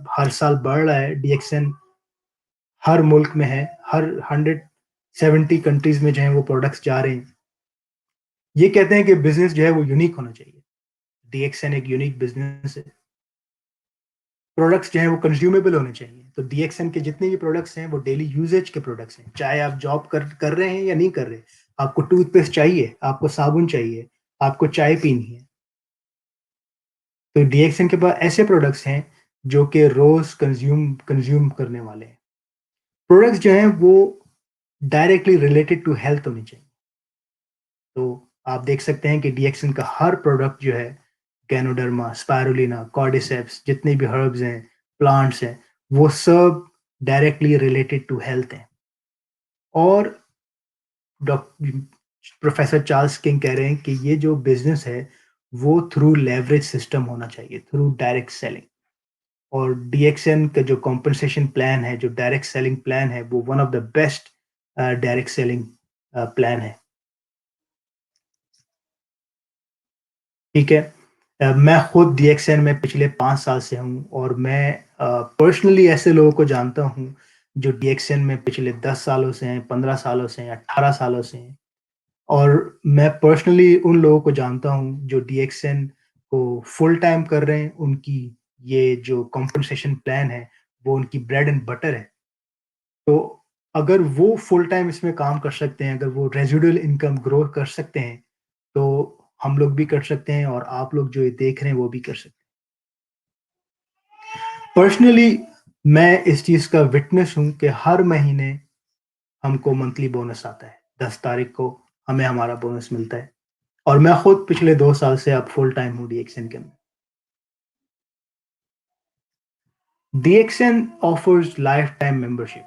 हर साल बढ़ रहा है, डीएक्सएन हर मुल्क में है, हर 170 कंट्रीज में जो है वो प्रोडक्ट्स जा रहे हैं। ये कहते हैं कि बिजनेस जो है वो यूनिक होना चाहिए। डीएक्सएन एक यूनिक बिजनेस है। प्रोडक्ट्स जो हैं वो कंज्यूमेबल होने चाहिए। तो डीएक्सएन के जितने भी प्रोडक्ट्स हैं वो डेली यूजेज के प्रोडक्ट्स हैं। चाहे आप जॉब कर रहे हैं या नहीं कर रहे, आपको टूथपेस्ट चाहिए, आपको साबुन चाहिए, आपको चाय पीनी है, तो डीएक्सएन के पास ऐसे प्रोडक्ट्स हैं जो कि रोज कंज्यूम करने वाले हैं। प्रोडक्ट्स जो हैं वो डायरेक्टली रिलेटेड टू हेल्थ होने चाहिए। तो आप देख सकते हैं कि डीएक्सएन का हर प्रोडक्ट जो है, गैनोडर्मा, स्पाइरुलिना, कॉर्डिसेप्स, जितने भी हर्ब्स हैं, प्लांट्स हैं, वो सब डायरेक्टली रिलेटेड टू हेल्थ हैं। और डॉक प्रोफेसर चार्ल्स किंग कह रहे हैं कि ये जो बिजनेस है वो थ्रू लेवरेज सिस्टम होना चाहिए, थ्रू डायरेक्ट सेलिंग। और डीएक्सएन का जो कॉम्पनसेशन प्लान है, जो डायरेक्ट सेलिंग प्लान है, वो one of the best direct selling plan है। ठीक है। मैं खुद डीएक्सएन में पिछले 5 साल से हूँ और मैं पर्सनली ऐसे लोगों को जानता हूँ जो डीएक्सएन में पिछले 10 सालों से हैं, 15 सालों से हैं, 18 सालों से हैं। और मैं पर्सनली उन लोगों को जानता हूँ जो डीएक्सएन को फुल टाइम कर रहे हैं। उनकी ये जो कॉम्पनसेशन प्लान है वो उनकी ब्रेड एंड बटर है। तो अगर वो फुल टाइम इसमें काम कर सकते हैं, अगर वो रेजिडुअल इनकम ग्रो कर सकते हैं, तो हम लोग भी कर सकते हैं और आप लोग जो ये देख रहे हैं वो भी कर सकते हैं। पर्सनली मैं इस चीज़ का विटनेस हूँ कि हर महीने हमको मंथली बोनस आता है। 10 तारीख को हमें हमारा बोनस मिलता है और मैं खुद पिछले 2 साल से अब फुल टाइम हूँ डीएक्सएन के अंदर। DXN offers life time membership.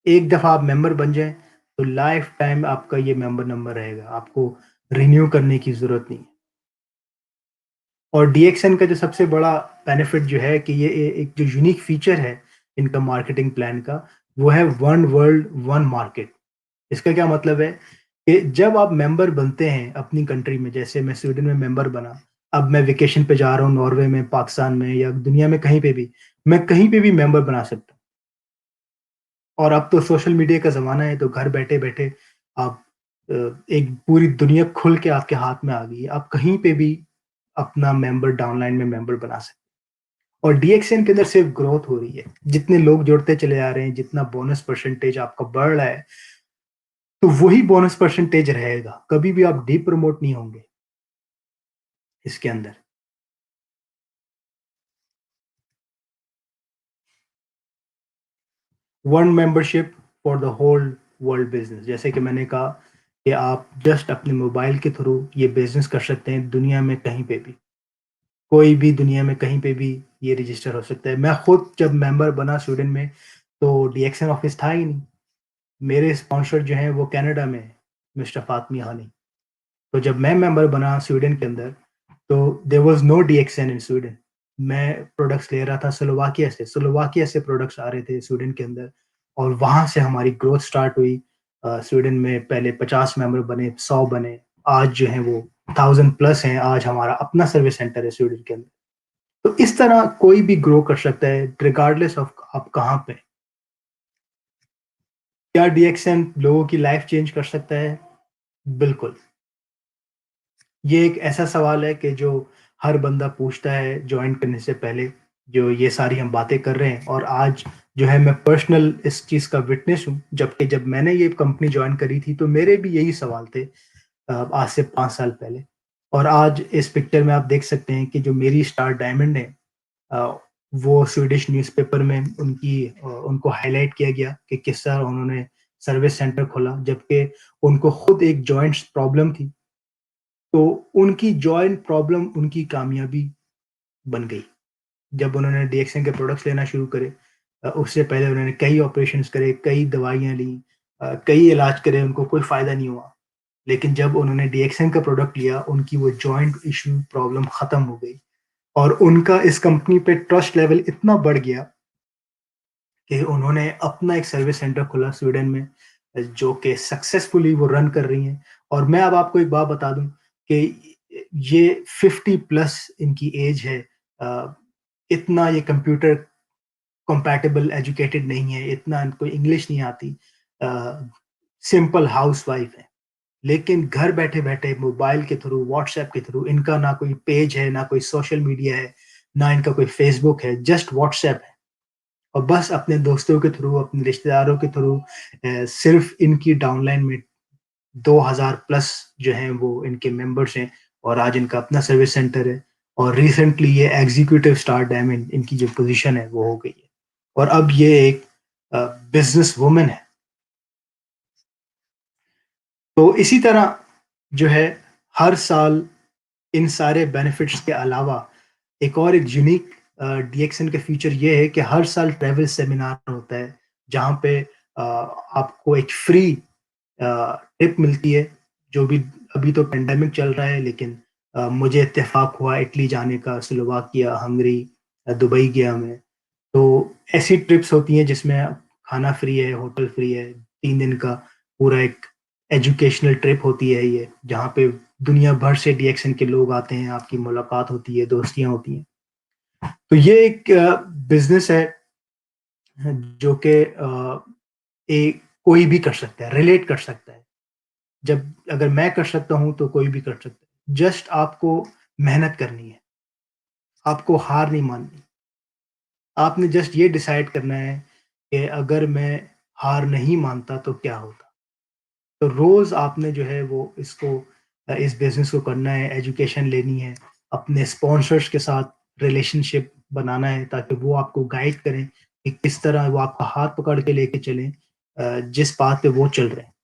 एक दफ़ा आप मेंबर बन जाएँ, तो लाइफ टाइम आपका ये मेंबर नंबर रहेगा। आपको रिन्यू करने की ज़रूरत नहीं है। और डीएक्सएन का जो सबसे बड़ा बेनिफिट जो है कि ये एक जो यूनिक फीचर है इनका मार्केटिंग प्लान का, वो है वन वर्ल्ड वन मार्केट। इसका क्या मतलब है कि जब आप मेंबर बनते हैं अपनी कंट्री में, जैसे मैं स्वीडन में मेंबर बना, अब मैं वेकेशन पे जा रहा हूँ नॉर्वे में, पाकिस्तान में या दुनिया में कहीं पे भी, मैं कहीं पे भी मेंबर बना सकता हूँ। और अब तो सोशल मीडिया का ज़माना है, तो घर बैठे-बैठे आप एक पूरी दुनिया खुल के आपके हाथ में आ गई है। आप कहीं पे भी अपना मेंबर डाउनलाइन में मेंबर बना सकते हैं। और डीएक्सएन के अंदर सिर्फ ग्रोथ हो रही है। जितने लोग जुड़ते चले आ रहे हैं, जितना बोनस परसेंटेज आपका बढ़ रहा है, तो वही बोनस परसेंटेज रहेगा। कभी भी आप डीप्रमोट नहीं होंगे इसके अंदर। One membership for the whole world business, जैसे कि मैंने कहा कि आप जस्ट अपने मोबाइल के थ्रू ये बिजनेस कर सकते हैं दुनिया में कहीं पे भी। कोई भी दुनिया में कहीं पे भी ये रजिस्टर हो सकता है। मैं खुद जब मेंबर बना स्वीडन में, तो डीएक्सएन ऑफिस था ही नहीं। मेरे स्पॉन्सर जो हैं वो कनाडा में है, मिस्टर फातमी हानी। तो जब मैं मेंबर बना स्वीडन के अंदर, तो there was no DXN in Sweden. मैं प्रोडक्ट्स ले रहा था स्लोवाकिया से, स्लोवाकिया से प्रोडक्ट्स आ रहे थे स्वीडन के अंदर, और वहाँ से हमारी ग्रोथ स्टार्ट हुई। स्वीडन में पहले 50 मेंबर बने, 100 बने, आज जो हैं वो 1000 प्लस हैं। आज हमारा अपना सर्विस सेंटर है स्वीडन के अंदर। तो इस तरह कोई भी ग्रो कर सकता है रिगार्डलेस ऑफ आप कहाँ पे। क्या डीएक्सएन लोगों की लाइफ चेंज कर सकता है? बिल्कुल। ये एक ऐसा सवाल है कि जो हर बंदा पूछता है ज्वाइन करने से पहले, जो ये सारी हम बातें कर रहे हैं, और आज जो है मैं पर्सनल इस चीज़ का विटनेस हूँ। जबकि जब मैंने ये कंपनी ज्वाइन करी थी, तो मेरे भी यही सवाल थे आज से 5 साल पहले। और आज इस पिक्चर में आप देख सकते हैं कि जो मेरी स्टार डायमंड है, अ, वो स्वीडिश न्यूज़पेपर में उनको हाईलाइट किया गया कि किस तरह उन्होंने सर्विस सेंटर खोला, जबकि उनको खुद एक जॉइंट प्रॉब्लम थी। तो उनकी जॉइंट प्रॉब्लम उनकी कामयाबी बन गई। जब उन्होंने डीएक्सएन के प्रोडक्ट्स लेना शुरू करे, उससे पहले उन्होंने कई ऑपरेशंस करे, कई दवाइयाँ ली, कई इलाज करे, उनको कोई फ़ायदा नहीं हुआ। लेकिन जब उन्होंने डीएक्सएन का प्रोडक्ट लिया, उनकी वो जॉइंट इश्यू प्रॉब्लम खत्म हो गई। और उनका इस कंपनी पे ट्रस्ट लेवल इतना बढ़ गया कि उन्होंने अपना एक सर्विस सेंटर खोला स्वीडन में, जो कि सक्सेसफुली वो रन कर रही हैं। और मैं अब आपको एक बात बता दूं कि ये 50 प्लस इनकी एज है। अ, इतना ये कंप्यूटर कंपैटिबल एजुकेटेड नहीं है, इतना इनको इंग्लिश नहीं आती। सिंपल हाउसवाइफ है, लेकिन घर बैठे बैठे मोबाइल के थ्रू, व्हाट्सएप के थ्रू, इनका ना कोई पेज है, ना कोई सोशल मीडिया है, ना इनका कोई फेसबुक है, जस्ट व्हाट्सएप है। और बस अपने दोस्तों के थ्रू, अपने रिश्तेदारों के थ्रू, सिर्फ इनकी डाउनलाइन में 2000 प्लस जो हैं वो इनके मेंबर्स हैं। और आज इनका अपना सर्विस सेंटर है। और रिसेंटली ये एग्जीक्यूटिव स्टार डायमंड इनकी जो पोजीशन है वो हो गई है। और अब ये एक बिजनेस वुमन है। तो इसी तरह जो है, हर साल इन सारे बेनिफिट्स के अलावा एक यूनिक डीएक्सएन का फीचर ये है कि हर साल ट्रैवल सेमिनार होता है, जहाँ पे आपको एक फ्री टिप मिलती है। जो भी, अभी तो पेंडेमिक चल रहा है, लेकिन मुझे इत्तेफाक हुआ इटली जाने का, स्लोवाकिया, हंगरी, दुबई गया मैं। तो ऐसी ट्रिप्स होती हैं जिसमें खाना फ्री है, होटल फ्री है, 3 दिन का पूरा एक एजुकेशनल ट्रिप होती है ये, जहाँ पे दुनिया भर से डीएक्सएन के लोग आते हैं, आपकी मुलाकात होती है, दोस्तियां होती हैं। तो ये एक बिजनेस है जो कि एक कोई भी कर सकता है, रिलेट कर सकता है। जब अगर मैं कर सकता हूँ तो कोई भी कर सकता है। जस्ट आपको मेहनत करनी है, आपको हार नहीं माननी। आपने जस्ट ये डिसाइड करना है कि अगर मैं हार नहीं मानता तो क्या होता। तो रोज़ आपने जो है वो इस बिज़नेस को करना है, एजुकेशन लेनी है, अपने स्पॉन्सर्स के साथ रिलेशनशिप बनाना है, ताकि वो आपको गाइड करें कि किस तरह वो आपका हाथ पकड़ के लेके चलें जिस पाथ पे वो चल रहे हैं।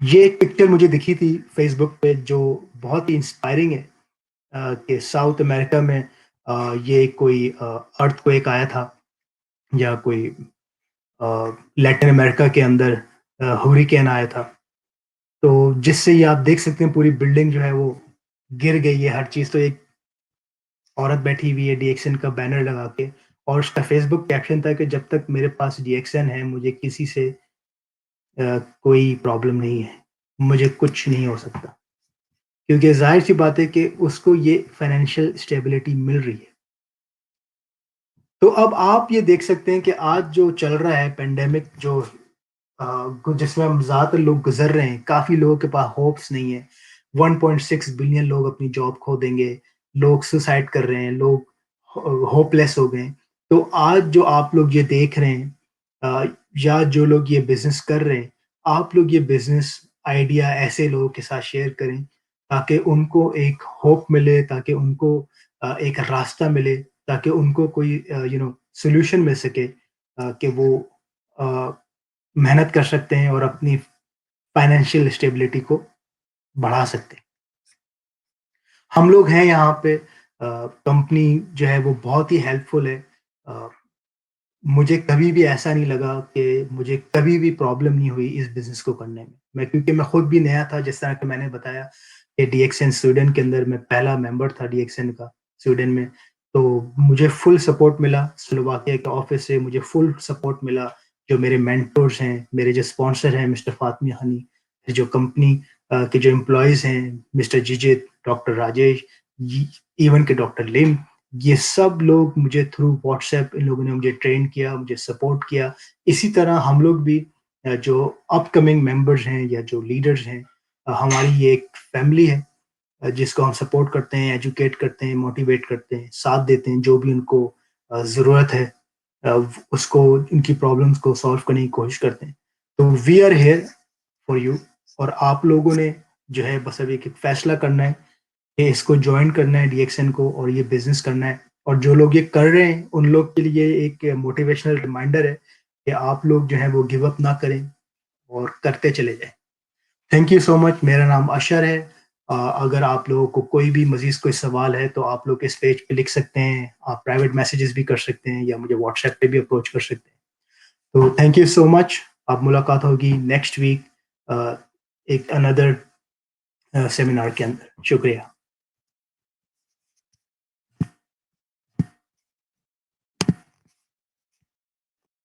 ये एक पिक्चर मुझे दिखी थी फेसबुक पे, जो बहुत ही इंस्पायरिंग है। कि साउथ अमेरिका में ये कोई अर्थक्वेक आया था, या कोई लैटिन अमेरिका के अंदर हुरिकेन आया था। तो जिससे ये आप देख सकते हैं पूरी बिल्डिंग जो है वो गिर गई है, हर चीज़। तो एक औरत बैठी हुई है डीएक्सएन का बैनर लगा के, और उसका फेसबुक कैप्शन था कि जब तक मेरे पास डीएक्सएन है, मुझे किसी से कोई प्रॉब्लम नहीं है, मुझे कुछ नहीं हो सकता। क्योंकि ज़ाहिर-सी बात है कि उसको ये फाइनेंशियल स्टेबिलिटी मिल रही है। तो अब आप ये देख सकते हैं कि आज जो चल रहा है पैंडेमिक जो जिसमें हम ज़्यादातर लोग गुज़र रहे हैं, काफ़ी लोगों के पास होप्स नहीं है। 1.6 बिलियन लोग अपनी जॉब खो देंगे, लोग सुसाइड कर रहे हैं, लोग होपलेस हो गए हैं। तो आज जो आप लोग ये देख रहे हैं अ, या जो लोग ये बिज़नेस कर रहे हैं, आप लोग ये बिज़नेस आइडिया ऐसे लोगों के साथ शेयर करें, ताकि उनको एक होप मिले, ताकि उनको एक रास्ता मिले, ताकि उनको कोई सॉल्यूशन मिल सके कि वो अ मेहनत कर सकते हैं और अपनी फाइनेंशियल स्टेबिलिटी को बढ़ा सकते हैं। हम लोग हैं यहाँ पे कंपनी जो है वो बहुत ही हेल्पफुल है। अ, मुझे कभी भी ऐसा नहीं लगा कि मुझे कभी भी प्रॉब्लम नहीं हुई इस बिज़नेस को करने में। क्योंकि मैं खुद भी नया था जिस तरह कि मैंने बताया कि डीएक्सएन स्वीडन के अंदर मैं पहला मेंबर था डीएक्सएन का स्वीडन में। तो मुझे फुल सपोर्ट मिला स्लोवाकिया के ऑफ़िस से मुझे फुल सपोर्ट मिला। जो मेरे मेंटर्स हैं, मेरे जो स्पॉन्सर हैं मिस्टर फातमी हनी, जो कंपनी के जो एम्प्लॉइज़ हैं मिस्टर जिजित, डॉक्टर राजेश, इ इवन के डॉक्टर लिम, ये सब लोग मुझे थ्रू व्हाट्सएप इन लोगों ने मुझे ट्रेन किया, मुझे सपोर्ट किया। इसी तरह हम लोग भी जो अपकमिंग मेंबर्स हैं या जो लीडर्स हैं हमारी ये एक फैमिली है जिसको हम सपोर्ट करते हैं, एजुकेट करते हैं, मोटिवेट करते हैं, साथ देते हैं, जो भी उनको ज़रूरत है अ, उसको उनकी प्रॉब्लम्स को सॉल्व करने की कोशिश करते हैं। तो we are here for you और आप लोगों ने जो है बस अब एक फैसला करना है कि इसको जॉइन करना है डीएक्सएन को और ये बिज़नेस करना है और जो लोग ये कर रहे हैं, उन लोग के लिए एक मोटिवेशनल रिमाइंडर है कि आप लोग जो है वो गिव अप ना करें और करते चले जाएँ। Thank you so much. मेरा नाम अशर है। अगर आप लोगों को कोई भी मज़ीद कोई सवाल है तो आप लोग इस पेज पे लिख सकते हैं। आप प्राइवेट मैसेजेस भी कर सकते हैं या मुझे व्हाट्सएप पे भी अप्रोच कर सकते हैं। तो थैंक यू सो मच। अब मुलाकात होगी नेक्स्ट वीक एक अनदर सेमिनार के अंदर। शुक्रिया।